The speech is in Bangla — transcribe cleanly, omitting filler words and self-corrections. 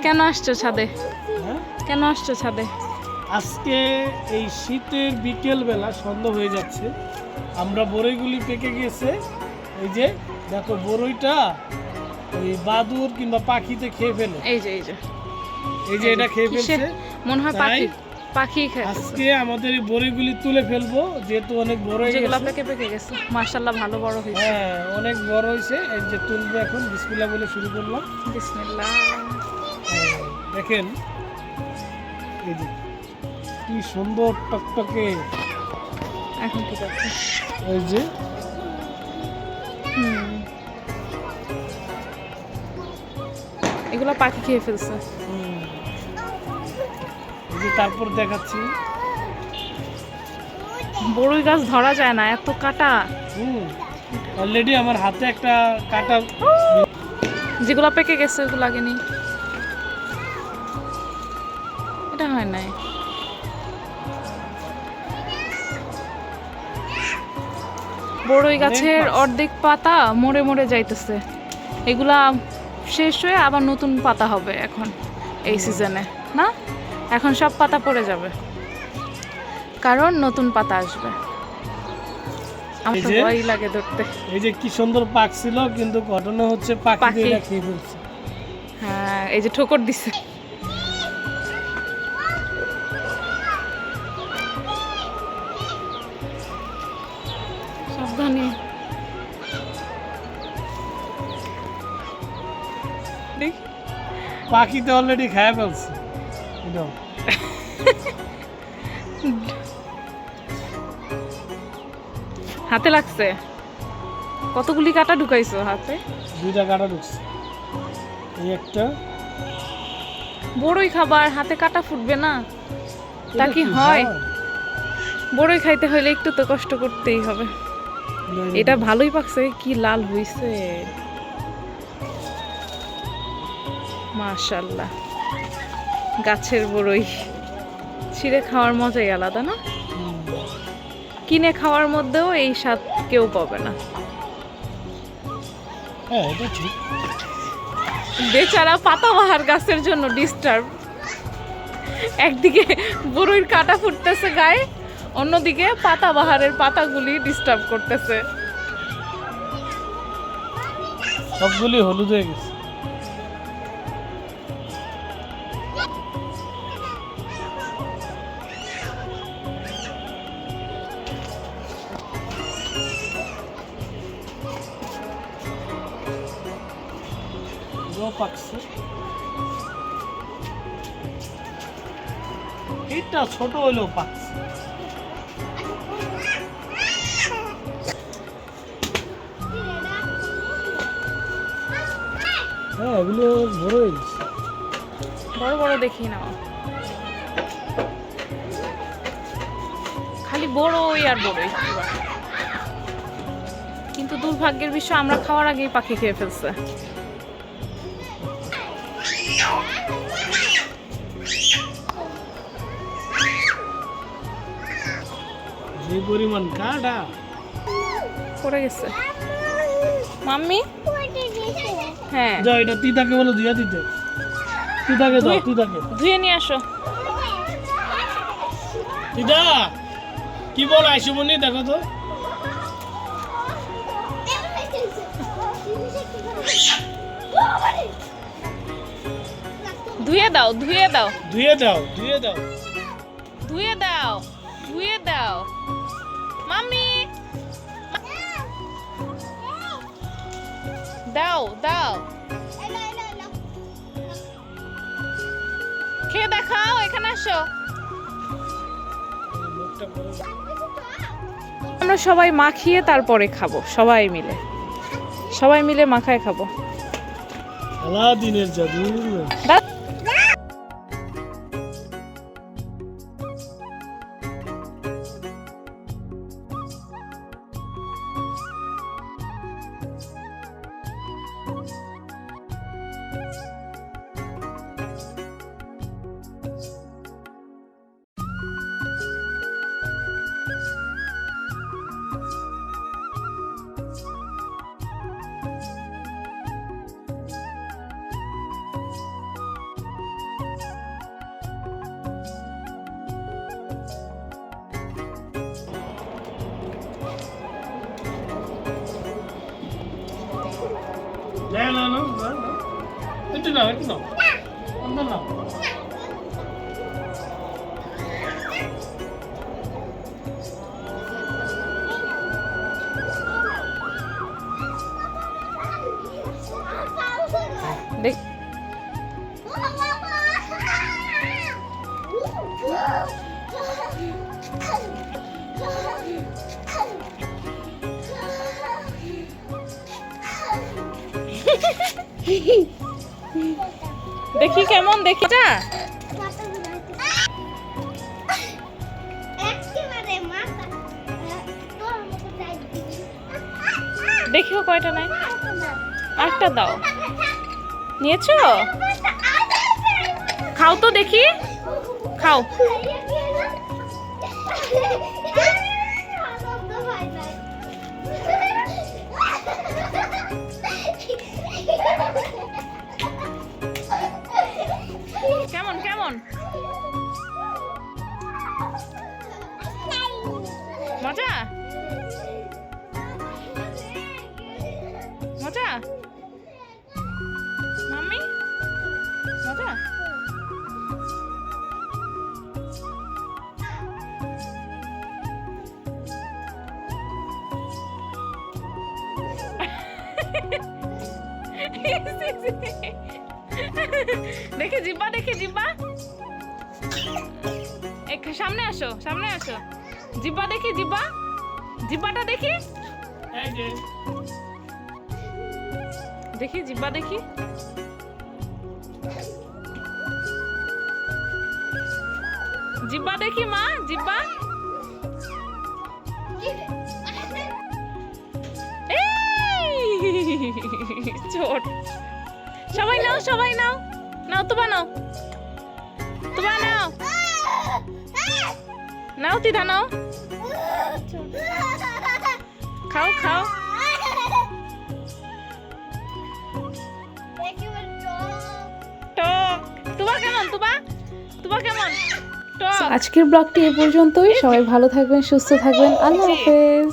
কেন আসছো ছাদে? হ্যাঁ, কেন আসছো ছাদে? আজকে এই শীতের বিকেল বেলা সন্ধ্যা হয়ে যাচ্ছে, আমরা বড়ইগুলি পেকে গেছে। এই যে দেখো বড়ইটা ওই বাদুর কিংবা পাখিতে খেয়ে ফেলে। এই যে এই যে এই যে এটা খেয়ে কিসের? ফেলছে। মনে হয় তাই পাখি পাখি খাচ্ছে। আজকে আমাদের এই বড়ইগুলি তুলে ফেলবো, যেহেতু অনেক বড় হয়ে যেগুলো গেছে। পেকে পেকে গেছে, মাশাআল্লাহ ভালো বড় হয়েছে। হ্যাঁ, অনেক বড় হয়েছে। এই যে তুলবো এখন, বিসমিল্লাহ বলে শুরু করলাম। বিসমিল্লাহ। দেখেন এই যে কি সুন্দর টকটকে। এখন ঠিক আছে। এই যে এগুলো পাখি খেয়ে ফেলছে। এই যে তারপর দেখাচ্ছি। বড়ই গাছ ধরা যায় না, এত কাটা। অলরেডি আমার হাতে একটা কাটা। যেগুলো পেকে গেছে ওগুলো লাগেনি, এটা হয় নাই। বড়ই গাছের অর্ধেক পাতা মরে মরে যাইতেছে, এগুলা শেষ হয়ে আবার নতুন পাতা হবে এখন এই সিজনে না। এখন সব পাতা পড়ে যাবে, কারণ নতুন পাতা আসবে। আমার তো ভয় লাগে ধরতে। এই যে কি সুন্দর পাক ছিল, কিন্তু ঘটনা হচ্ছে পাখি পাখি। এটা খেয়ে ফেলছে। হ্যাঁ, এই যে ঠোকর দিছে। সাবধানে। দেখি পাখি তো অলরেডি খেয়ে ফেলছে এটা। হাতে লাগছে। কতগুলি কাটা ঢুকাইছো হাতে? দুইটা কাটা ঢুকছে। এই একটা বড়ই খাবার হাতে কাটা ফুটবে না, তা কি হয়? বড়ই খাইতে হইলে একটু তো কষ্ট করতেই হবে। এটা ভালোই পাকছে, কি লাল হইছে, মাশাআল্লাহ। গাছের বড়ই ছিঁড়ে খাওয়ার মজাই আলাদা না? কিনে খাওয়ার মধ্যেও এই স্বাদ কেউ পাবে না। হ্যাঁ, এটা ঠিক। বেচারা পাতাবাহার গাছের জন্য ডিস্টার্ব। একদিকে বড়ইর কাটা ফুটতেছে গায়ে, অন্যদিকে পাতাবাহারের পাতাগুলি ডিস্টার্ব করতেছে। সবগুলি হলুদ হয়ে গেছে। পাকছে। এটা ছোট হইলেও পাকছে। হ্যাঁ, এগুলো বড় হয়ে গেছে। বড় বড় দেখি না, খালি বড়ই আর বড়ই। কিন্তু দুর্ভাগ্যের বিষয়, আমরা খাওয়ার আগেই পাখি খেয়ে ফেলছে। যে পরিমাণ কাটা পড়ে গেছে মাম্মি। হ্যাঁ, যাও, এটা তিতাকে বলো ধুইয়া দিতে। তিতাকে দাও, তিতাকে। ধুয়ে নিয়ে আসো। তিতা কি বল আইসুমনি, দেখো তো। ধুয়ে দাও, ধুয়ে দাও, ধুয়ে দাও, ধুয়ে দাও। ধুয়ে দাও, ধুয়ে দাও মাম্মি। দাও দাও, খেয়ে দেখাও, এখানে আসো। আমরা সবাই মাখিয়ে তারপরে খাবো, সবাই মিলে, সবাই মিলে মাখায় খাবো। আলাদিনের জাদু। না না না না একটু নাও অন্য নাও দেখ দেখি কেমন দেখিটা দেখিও কয়টা নাই আটটা দাও নিয়েছো খাও তো দেখি খাও কেমন কেমন মজা মজা মাম্মি মজা দেখে জিব্বা সামনে আসো জিব্বা দেখি জিব্বাটা দেখি এই যে দেখি জিব্বা দেখি জিব্বা দেখি মা জিব্বা ছোট সবাই নাও তুবা নাও তিধা নাও খাও টক তুবা কেমন টক আজকের ব্লগটি এ পর্যন্তই। সবাই ভালো থাকবেন, সুস্থ থাকবেন। আল্লাহ হাফেজ।